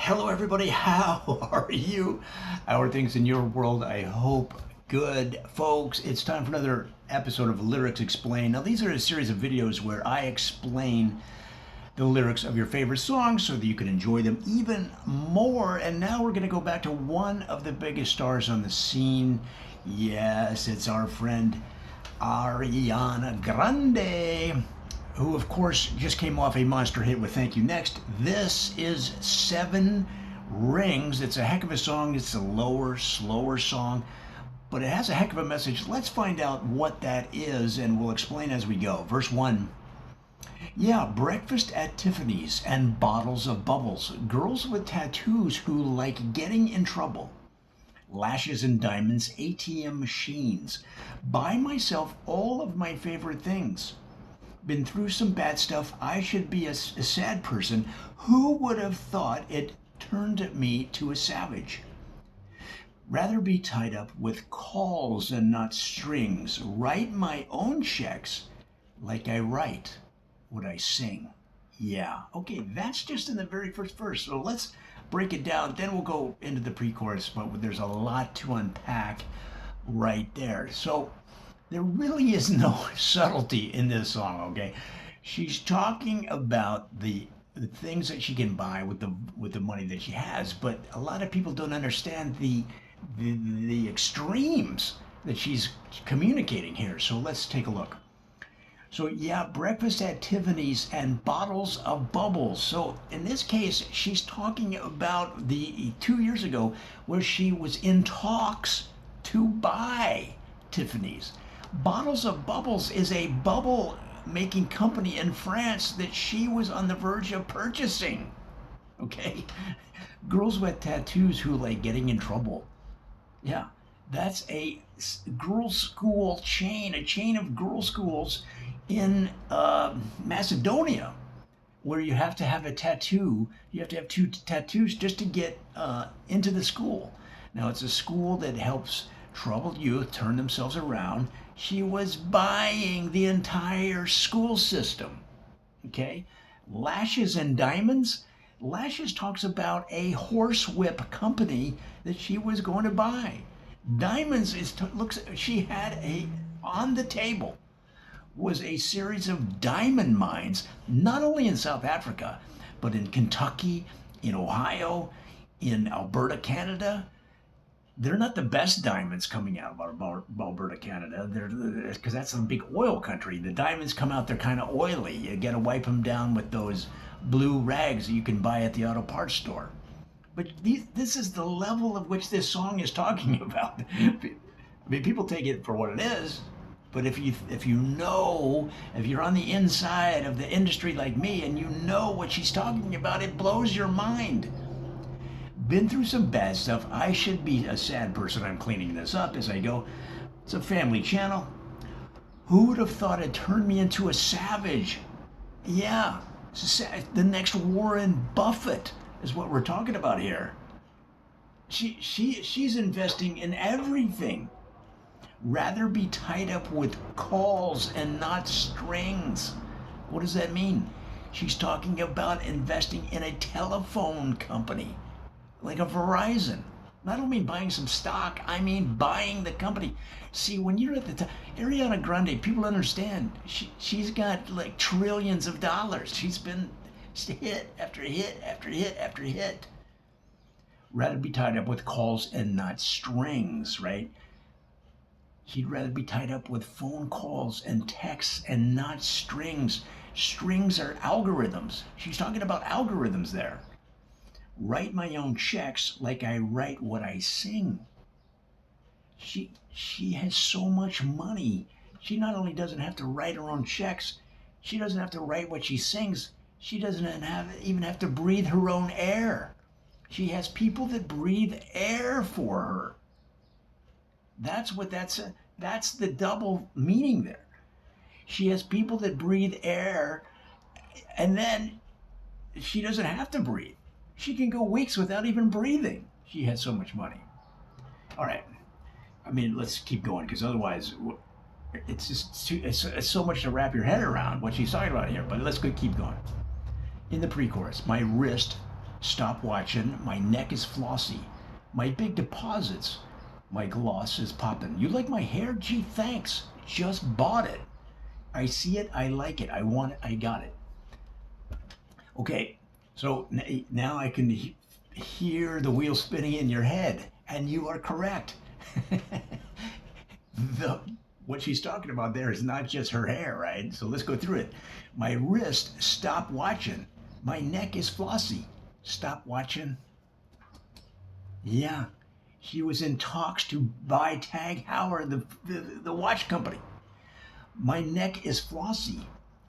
Hello, everybody. How are you? How are things in your world? I hope good, folks. It's time for another episode of Lyrics Explained. Now, these are a series of videos where I explain the lyrics of your favorite songs so that you can enjoy them even more. And now we're going to go back to one of the biggest stars on the scene. Yes, it's our friend Ariana Grande, who of course just came off a monster hit with Thank You Next. This is Seven Rings. It's a heck of a song. It's a lower, slower song, but it has a heck of a message. Let's find out what that is, and we'll explain as we go. Verse 1. Yeah, breakfast at Tiffany's and bottles of bubbles. Girls with tattoos who like getting in trouble. Lashes and diamonds, ATM machines. Buy myself all of my favorite things. Been through some bad stuff. I should be a sad person. Who would have thought it turned me to a savage? Rather be tied up with calls and not strings. Write my own checks like I write what I sing. Yeah, okay, that's just in the very first verse. So let's break it down. Then we'll go into the pre-chorus, but there's a lot to unpack right there. So there really is no subtlety in this song, okay? She's talking about the things that she can buy with the money that she has, but a lot of people don't understand the extremes that she's communicating here. So let's take a look. So yeah, breakfast at Tiffany's and bottles of bubbles. So in this case, she's talking about the 2 years ago where she was in talks to buy Tiffany's. Bottles of Bubbles is a bubble making company in France that she was on the verge of purchasing. Okay? Girls with tattoos who like getting in trouble. Yeah, that's a girls' school chain, a chain of girls' schools in Macedonia, where you have to have a tattoo. You have to have 2 tattoos just to get into the school. Now, it's a school that helps troubled youth turn themselves around. She was buying the entire school system. Okay? Lashes and diamonds. Lashes talks about a horsewhip company that she was going to buy. Diamonds looks, she had on the table was a series of diamond mines, not only in South Africa, but in Kentucky, in Ohio, in Alberta, Canada. They're not the best diamonds coming out of Alberta, Canada. Because that's a big oil country. The diamonds come out, they're kind of oily. You got to wipe them down with those blue rags that you can buy at the auto parts store. But this is the level of which this song is talking about. I mean, people take it for what it is. But if you're on the inside of the industry like me and you know what she's talking about, it blows your mind. Been through some bad stuff. I should be a sad person. I'm cleaning this up as I go. It's a family channel. Who would have thought it turned me into a savage? Yeah, the next Warren Buffett is what we're talking about here. She's investing in everything. Rather be tied up with calls and not strings. What does that mean? She's talking about investing in a telephone company, like a Verizon. I don't mean buying some stock, I mean buying the company. See, when you're at the top, Ariana Grande, people understand, she's got like trillions of dollars. She's been hit after hit after hit after hit. Rather be tied up with calls and not strings, right? She'd rather be tied up with phone calls and texts and not strings. Strings are algorithms. She's talking about algorithms there. Write my own checks like I write what I sing. She has so much money. She not only doesn't have to write her own checks, she doesn't have to write what she sings. She doesn't even have to breathe her own air. She has people that breathe air for her. That's the double meaning there. She has people that breathe air, and then she doesn't have to breathe. She can go weeks without even breathing. She has so much money. All right. I mean, let's keep going, because otherwise it's just it's so much to wrap your head around what she's talking about here. But let's keep going. In the pre-chorus, my wrist Stop watching. My neck is flossy. My big deposits. My gloss is popping. You like my hair? Gee, thanks. Just bought it. I see it. I like it. I want it. I got it. Okay, so now I can hear the wheel spinning in your head, and you are correct. What she's talking about there is not just her hair, right? So let's go through it. My wrist, stop watching. My neck is flossy. Stop watching. Yeah, she was in talks to buy Tag Heuer, the watch company. My neck is flossy.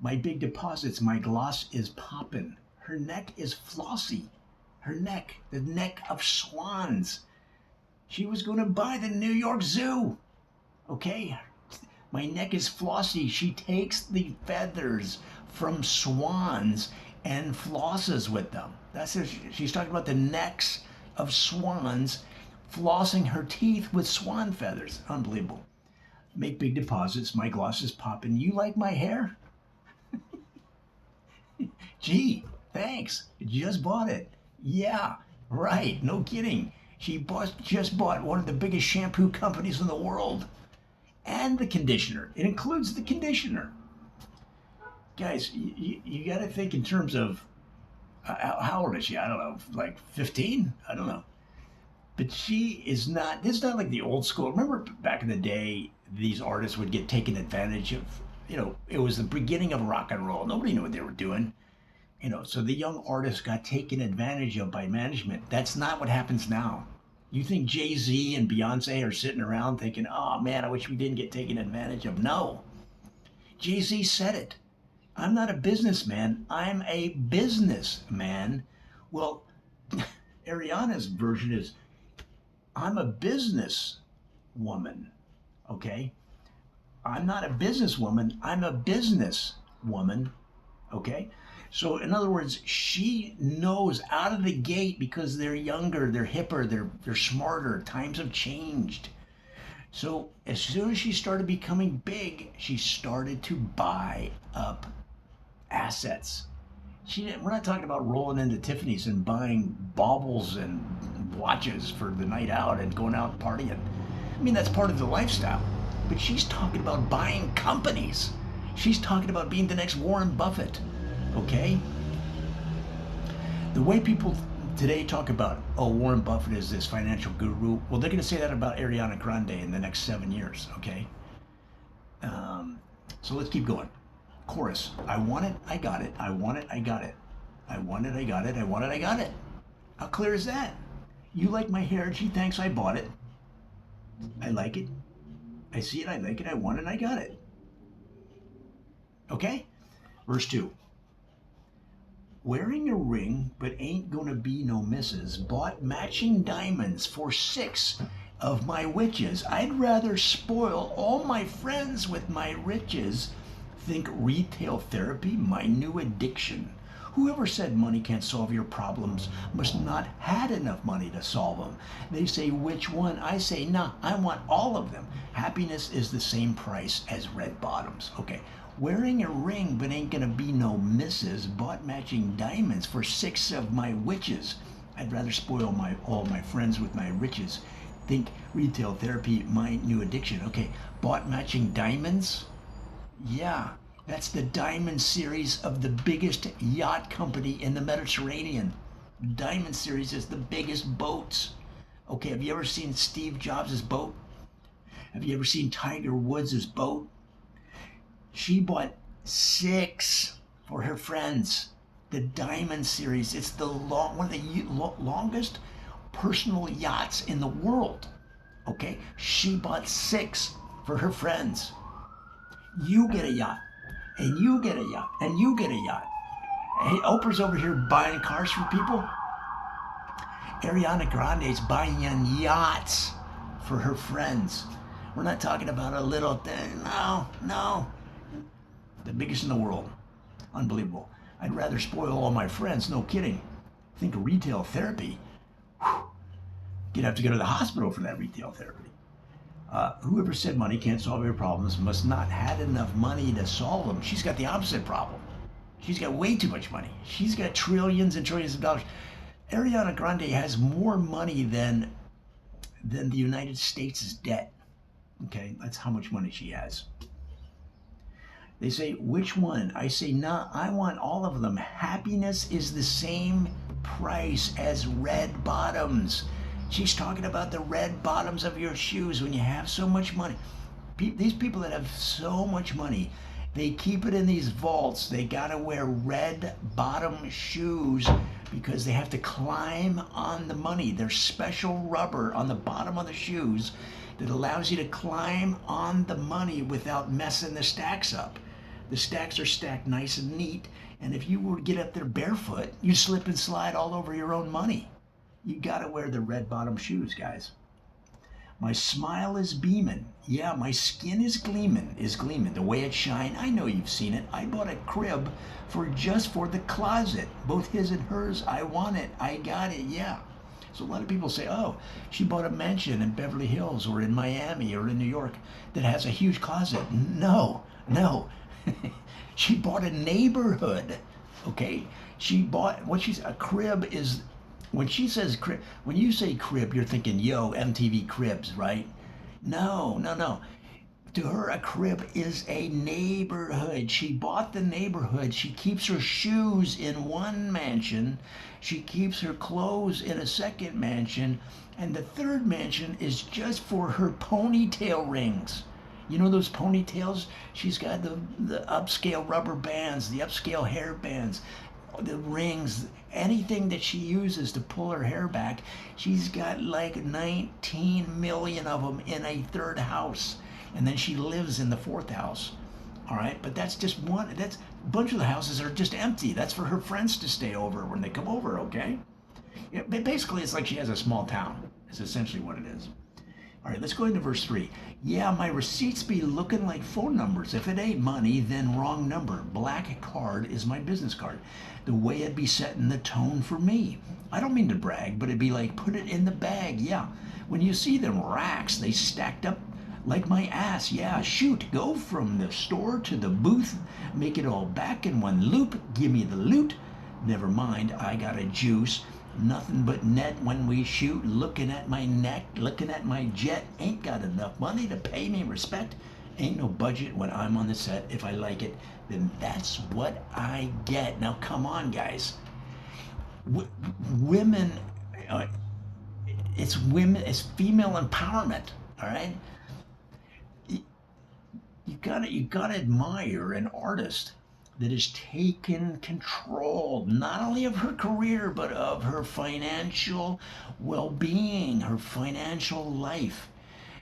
My big deposits, my gloss is poppin'. Her neck is flossy. Her neck, the neck of swans. She was going to buy the New York Zoo. Okay, my neck is flossy. She takes the feathers from swans and flosses with them. That's it. She's talking about the necks of swans, flossing her teeth with swan feathers. Unbelievable. Make big deposits. My gloss is popping. You like my hair? Gee, thanks. Just bought it. Yeah, right. No kidding. She just bought one of the biggest shampoo companies in the world. And the conditioner. It includes the conditioner. Guys, you got to think in terms of how old is she? I don't know, like 15? I don't know. But she is not, this is not like the old school. Remember back in the day, these artists would get taken advantage of, it was the beginning of rock and roll. Nobody knew what they were doing. So the young artists got taken advantage of by management. That's not what happens now. You think Jay-Z and Beyonce are sitting around thinking, oh man, I wish we didn't get taken advantage of. No. Jay-Z said it. I'm not a businessman. I'm a businessman. Well, Ariana's version is, I'm a business woman. Okay? I'm not a businesswoman. I'm a business woman. Okay? So in other words, she knows out of the gate, because they're younger, they're hipper, they're smarter. Times have changed. So as soon as she started becoming big, she started to buy up assets. We're not talking about rolling into Tiffany's and buying baubles and watches for the night out and going out partying. I mean, that's part of the lifestyle. But she's talking about buying companies. She's talking about being the next Warren Buffett. Okay? The way people today talk about, Warren Buffett is this financial guru, well, they're going to say that about Ariana Grande in the next 7 years, okay? So let's keep going. Chorus. I want it, I got it. I want it, I got it. I want it, I got it. I want it, I got it. How clear is that? You like my hair? Gee, thanks, I bought it. I like it. I see it, I like it. I want it, I got it. Okay? Verse 2. Wearing a ring, but ain't gonna be no misses. Bought matching diamonds for 6 of my witches. I'd rather spoil all my friends with my riches. Think retail therapy, my new addiction. Whoever said money can't solve your problems must not had enough money to solve them. They say, which one? I say, nah, I want all of them. Happiness is the same price as red bottoms. Okay. Wearing a ring, but ain't gonna be no misses. Bought matching diamonds for 6 of my witches. I'd rather spoil all my friends with my riches. Think retail therapy, my new addiction. Okay, bought matching diamonds? Yeah, that's the Diamond series of the biggest yacht company in the Mediterranean. Diamond series is the biggest boats. Okay, have you ever seen Steve Jobs' boat? Have you ever seen Tiger Woods' boat? She bought 6 for her friends. The Diamond series. It's one of the longest personal yachts in the world. Okay? She bought 6 for her friends. You get a yacht. And you get a yacht. And you get a yacht. Hey, Oprah's over here buying cars for people. Ariana Grande's buying yachts for her friends. We're not talking about a little thing. No. The biggest in the world. Unbelievable. I'd rather spoil all my friends. No kidding. Think of retail therapy. Whew. You'd have to go to the hospital for that retail therapy. Whoever said money can't solve your problems must not had enough money to solve them. She's got the opposite problem. She's got way too much money. She's got trillions and trillions of dollars. Ariana Grande has more money than the United States' debt. Okay, that's how much money she has. They say, which one? I say, nah, I want all of them. Happiness is the same price as red bottoms. She's talking about the red bottoms of your shoes when you have so much money. These people that have so much money, they keep it in these vaults. They gotta wear red bottom shoes because they have to climb on the money. There's special rubber on the bottom of the shoes that allows you to climb on the money without messing the stacks up. The stacks are stacked nice and neat, and if you were to get up there barefoot, you'd slip and slide all over your own money. You gotta wear the red bottom shoes, guys. My smile is beaming. Yeah, my skin is gleaming. The way it shine. I know you've seen it. I bought a crib just for the closet. Both his and hers. I want it. I got it. Yeah. So a lot of people say, oh, she bought a mansion in Beverly Hills or in Miami or in New York that has a huge closet. No. She bought a neighborhood. Okay? She bought a crib is. When she says crib, when you say crib, you're thinking, yo, MTV Cribs, right? No. To her, a crib is a neighborhood. She bought the neighborhood. She keeps her shoes in one mansion. She keeps her clothes in a second mansion. And the third mansion is just for her ponytail rings. You know those ponytails? She's got the upscale rubber bands, the upscale hair bands, the rings, anything that she uses to pull her hair back. She's got like 19 million of them in a third house. And then she lives in the fourth house. All right, but that's just one. That's a bunch of the houses are just empty. That's for her friends to stay over when they come over, okay? Yeah, basically, it's like she has a small town. It's essentially what it is. All right, let's go into verse 3. Yeah, my receipts be looking like phone numbers. If it ain't money, then wrong number. Black card is my business card. The way it'd be setting the tone for me. I don't mean to brag, but it'd be like, put it in the bag. Yeah, when you see them racks, they stacked up like my ass. Yeah, shoot, go from the store to the booth. Make it all back in one loop. Give me the loot. Never mind, I got a juice. Nothing but net when we shoot. Looking at my neck, looking at my jet. Ain't got enough money to pay me respect. Ain't no budget when I'm on the set. If I like it, then that's what I get. Now come on, guys. Women, it's female empowerment. All right. You gotta admire an artist that has taken control not only of her career but of her financial well-being, her financial life.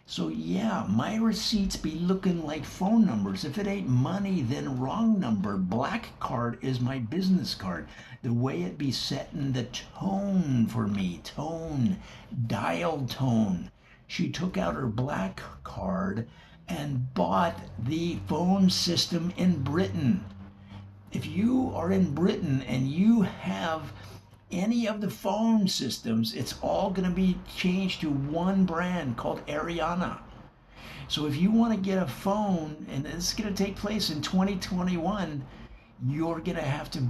So yeah, my receipts be looking like phone numbers. If it ain't money, then wrong number. Black card is my business card. The way it be setting the tone for me. Tone, dial tone. She took out her black card and bought the phone system in Britain. If you are in Britain and you have any of the phone systems, it's all going to be changed to one brand called Ariana. So if you want to get a phone, and this is going to take place in 2021, you're going to have to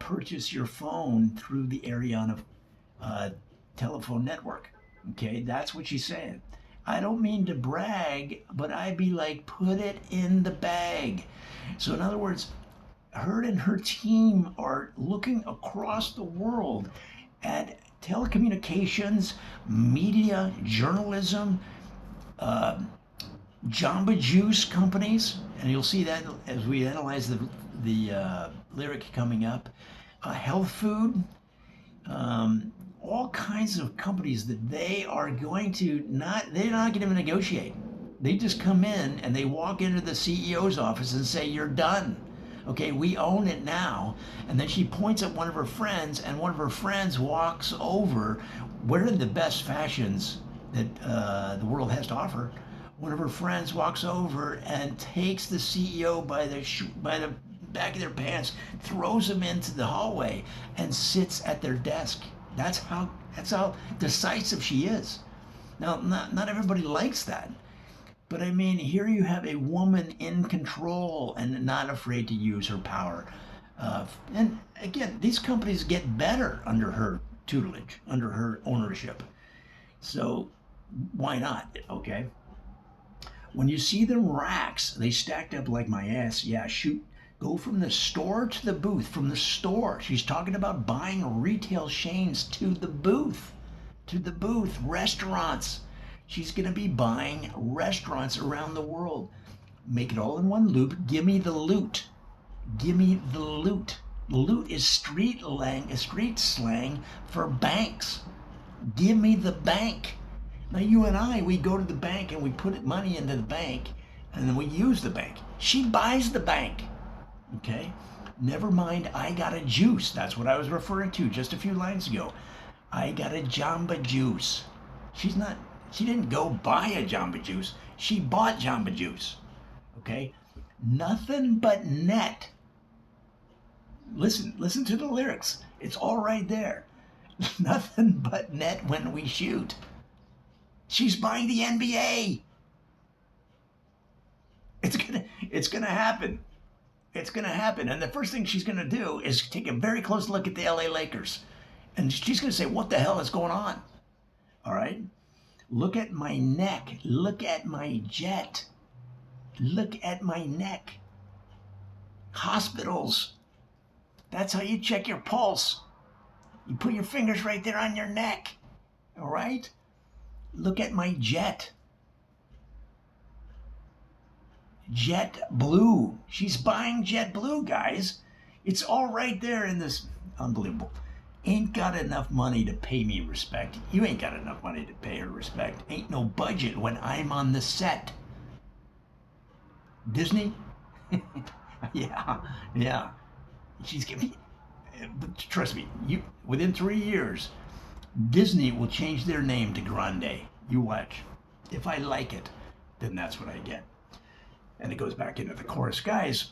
purchase your phone through the Ariana telephone network. Okay, that's what she's saying. I don't mean to brag, but I'd be like, put it in the bag. So in other words, her and her team are looking across the world at telecommunications, media, journalism, Jamba Juice companies, and you'll see that as we analyze the lyric coming up, health food, all kinds of companies that they're not going to negotiate. They just come in and they walk into the CEO's office and say, you're done. Okay, we own it now. And then she points at one of her friends, and one of her friends walks over, wearing the best fashions that the world has to offer. One of her friends walks over and takes the CEO by the back of their pants, throws him into the hallway, and sits at their desk. That's how decisive she is. Now, not everybody likes that. But I mean, here you have a woman in control and not afraid to use her power. And again, these companies get better under her tutelage, under her ownership. So why not? Okay. When you see them racks, they stacked up like my ass. Yeah, shoot. Go from the store to the booth. From the store. She's talking about buying retail chains to the booth. To the booth. Restaurants. She's going to be buying restaurants around the world. Make it all in one loop. Give me the loot. Give me the loot. Loot is street slang for banks. Give me the bank. Now you and I, we go to the bank and we put money into the bank and then we use the bank. She buys the bank. Okay? Never mind, I got a juice. That's what I was referring to just a few lines ago. I got a Jamba Juice. She didn't go buy a Jamba Juice. She bought Jamba Juice. Okay? Nothing but net. Listen to the lyrics. It's all right there. Nothing but net when we shoot. She's buying the NBA. It's gonna happen. It's gonna happen. And the first thing she's gonna do is take a very close look at the LA Lakers. And she's gonna say, what the hell is going on? All right? Look at my neck. Look at my jet. Look at my neck. Hospitals. That's how you check your pulse. You put your fingers right there on your neck. All right? Look at my jet. Jet Blue. She's buying Jet Blue, guys. It's all right there in this. Unbelievable. Ain't got enough money to pay me respect. You ain't got enough money to pay her respect. Ain't no budget when I'm on the set. Disney? Yeah. She's giving. Trust me, within 3 years, Disney will change their name to Grande. You watch. If I like it, then that's what I get. And it goes back into the chorus. Guys,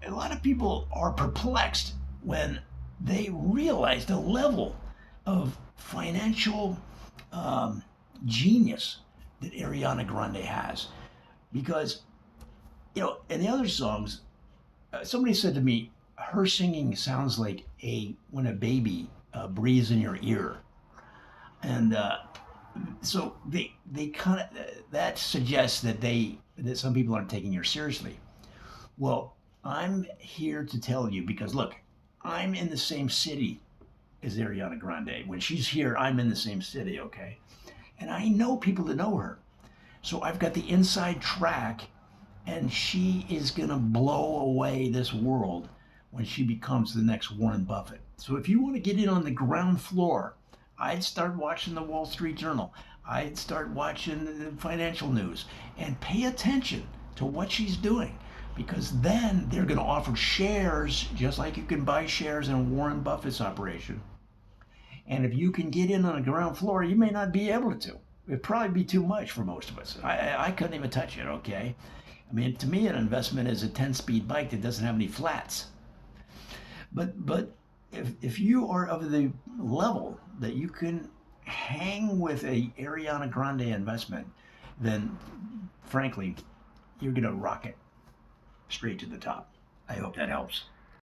a lot of people are perplexed when they realize the level of financial genius that Ariana Grande has. Because, in the other songs, somebody said to me, her singing sounds like when a baby breathes in your ear. And so they kind of, that suggests that some people aren't taking her seriously. Well, I'm here to tell you, because look, I'm in the same city as Ariana Grande. When she's here, I'm in the same city, okay? And I know people that know her. So I've got the inside track, and she is gonna blow away this world when she becomes the next Warren Buffett. So if you want to get in on the ground floor, I'd start watching the Wall Street Journal. I'd start watching the financial news and pay attention to what she's doing, because then they're going to offer shares, just like you can buy shares in Warren Buffett's operation. And if you can get in on the ground floor, you may not be able to. It'd probably be too much for most of us. I couldn't even touch it, okay? I mean, to me, an investment is a 10-speed bike that doesn't have any flats. But if you are of the level that you can hang with a Ariana Grande investment, then frankly, you're going to rocket straight to the top. I hope that helps.